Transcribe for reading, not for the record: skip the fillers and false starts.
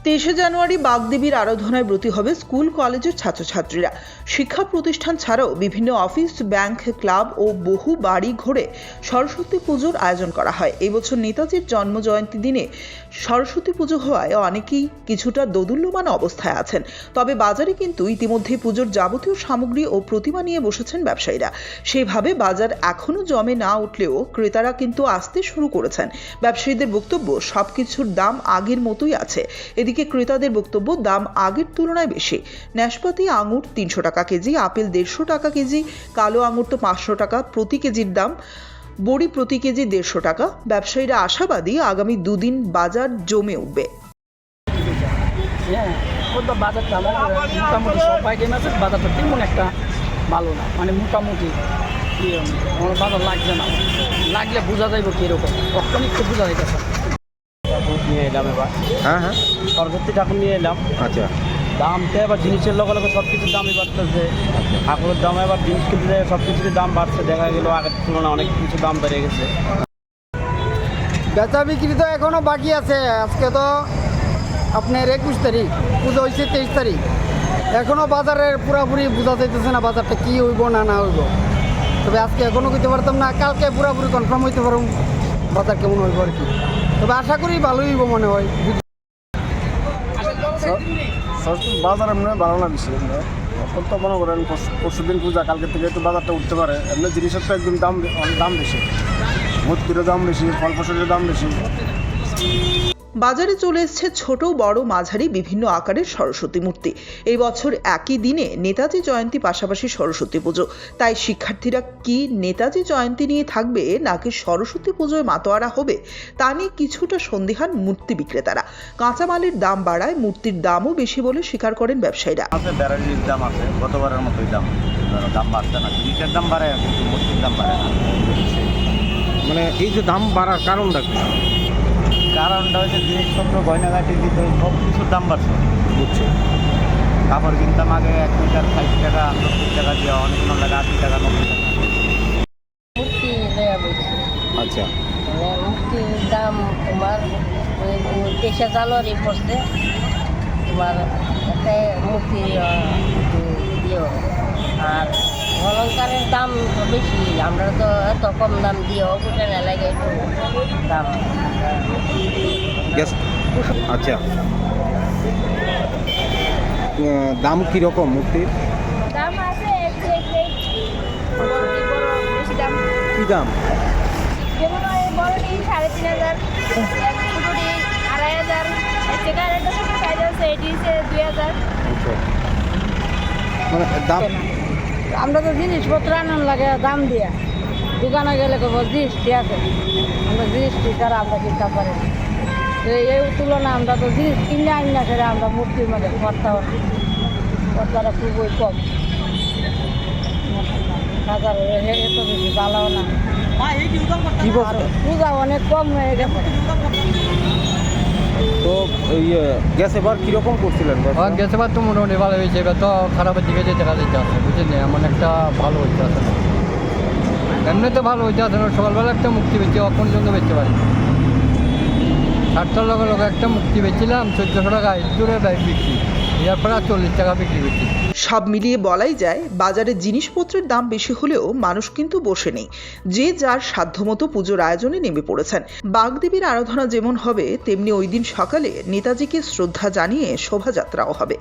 23শে জানুয়ারি বাগদেবীর আরাধনায় ব্রতী হবে স্কুল কলেজের ছাত্রছাত্রীরা। শিক্ষা প্রতিষ্ঠান ছাড়াও বিভিন্ন অফিস, ব্যাংক, ক্লাব ও বহু বাড়ি ঘুরে সরস্বতী পুজোর আয়োজন করা হয়। এবছর নেতাজির জন্ম জয়ন্তী দিনে সরস্বতী পুজো হওয়ায় অনেকেই কিছুটা দোদুল্যমান অবস্থায় আছেন। তবে বাজারে কিন্তু ইতিমধ্যে পুজোর যাবতীয় সামগ্রী ও প্রতিমা নিয়ে বসেছেন ব্যবসায়ীরা। সেইভাবে বাজার এখনো জমে না উঠলেও ক্রেতারা কিন্তু আসতে শুরু করেছেন। ব্যবসায়ীদের বক্তব্য, সবকিছুর দাম আগের মতোই আছে। এদিকে ক্রেতাদের বক্তব্য, দাম আগের তুলনায় বেশি। নাশপাতি আঙুর 300 টাকা কেজি, আপেল 150 টাকা কেজি, কালো আঙুর তো 500 টাকা প্রতি কেজির দাম, বড়ি প্রতি কেজি 150 টাকা। ব্যবসায়ীরা আশাবাদী আগামী দুদিন বাজার জমে উঠবে। বাজারটা মোটামুটি সবাই গেম আছে, বাজারটা তেমন একটা ভালো না, মানে মোটামুটি আমার বাজার লাগছে না, লাগলে বোঝা যাইব কীরকম, তখন একটু বোঝা যাইতেছে। নিয়ে এলাম এবার, হ্যাঁ সরস্বতী ঠাকুর নিয়ে এলাম। আচ্ছা, দাম তো এবার জিনিসের লগে লগে সব কিছুর দামই বাড়তেছে। ঠাকুরের দাম এবার জিনিস কিনতে সব কিছুর দাম বাড়ছে, দেখা গেল আগের তুলনায় অনেক কিছু দাম বেড়ে গেছে। বেচা বিক্রি তো এখনও বাকি আছে। আজকে তো আপনার 21 তারিখ, পুজো হয়েছে 23 তারিখ। এখনও বাজারের পুরাপুরি বোঝা যাইতেছে না বাজারটা কী হইব না হইব। তবে আজকে এখনও করতে পারতাম না, কালকে পুরাপুরি কনফার্ম হইতে পারব বাজার কেমন হইব আর কি। তবে আশা করি ভালোই হইব মনে হয়। বাজার এমনি ভালো না বেশি, এখন তো মনে করেন পরশু দিন পূজা, কালকে থেকে একটু বাজারটা উঠতে পারে। এমনি জিনিসের তো একদম দাম বেশি, মূর্তিরও দাম বেশি, ফল ফসলের দাম বেশি। বাজারে চলে এসেছে ছোট বড় মাঝারি বিভিন্ন আকারের সরস্বতী মূর্তি। এই বছর একই দিনে নেতাজি জয়ন্তী পাশাপাশি সরস্বতী পুজো। তাই শিক্ষার্থীরা কি নেতাজি জয়ন্তী নিয়ে থাকবে নাকি সরস্বতী পুজোয় মাতোয়ারা হবে তা নিয়ে কিছুটা সন্দিহান মূর্তি বিক্রেতারা। কাঁচামালের দাম বাড়ায় মূর্তির দামও বেশি বলে স্বীকার করেন ব্যবসায়ীরা। ব্যারালির দাম আছে, গতবারের মতোই দাম বাড়ছে না, জিনিসের দাম বাড়ে কিন্তু মূর্তির দাম বাড়ে না। মানে এই যে দাম বাড়ার কারণটা কি? কারণটা হচ্ছে জিনিসপত্র, গয়নাগাটির ভিতরে সব কিছুর দাম বাড়ছে। বুঝছে, কাপড় কিনতাম আগে 1 মিটার 60 টাকা 70 টাকা দিয়ে, অনেক লাগে 80 টাকা 90 টাকা। মূর্তি নেওয়া বলছি। আচ্ছা, মূর্তির দাম তোমার 23শে জানুয়ারি পড়ছে। তোমার একটা মূর্তি দিও, আর অলঙ্কারের দাম তো বেশি। আমরা তো এত কম দাম দিও বুঝে না লাগে একটু দাম। আচ্ছা, দাম কীরকম মূর্তির? দাম আছে বেশি দাম। কী দাম? যেমন বড়টি 3500, ছোটটি 2500, সেটা একটা ছোটো সাইজ আছে, এটি হচ্ছে 2000। আচ্ছা, মানে দাম আমরা তো জিনিসপত্র আনান লাগে দাম দিয়ে, দোকানে গেলে কেবল জিনিসটি আছে, আমরা জিনিসটি ছাড়া আমরা কিনতে পারি না। তো এই তুলনায় আমরা তো জিনিস কিনে আনি না, সেটা আমরা মূর্তির মধ্যে খরচাটা খুবই কম। বাজার এত বেশি ভালো না, পূজা অনেক কম হয়ে গেছে। তো গ্যাস এবার কীরকম করছিলেন? গ্যাস এবার তো মোটামুটি ভালো হয়েছে, এবার তো খারাপের দিকে যে দেখা যাচ্ছে আছে, বুঝলেন, এমন একটা ভালো হইতে আছে না। এমনি তো ভালো হইতে আছে না, সকালবেলা একটা মুক্তি বেচছি, পর্যন্ত বেচতে পারি 60টার লগে লগে একটা মুক্তি বেচছিলাম 1400 টাকা দূরে বিক্রি, এরপরে 40 টাকা বিক্রি করছি। সব মিলিয়ে বলাই যায় বাজারে জিনিসপত্রের দাম বেশি হলেও মানুষ কিন্তু বসে নেই। যে যার সাধ্যমতো পুজোর আয়োজনে নেমে পড়েছেন। বাগদেবীর আরাধনা যেমন হবে তেমনি ওই দিন সকালে নেতাজিকে শ্রদ্ধা জানিয়ে শোভাযাত্রাও হবে।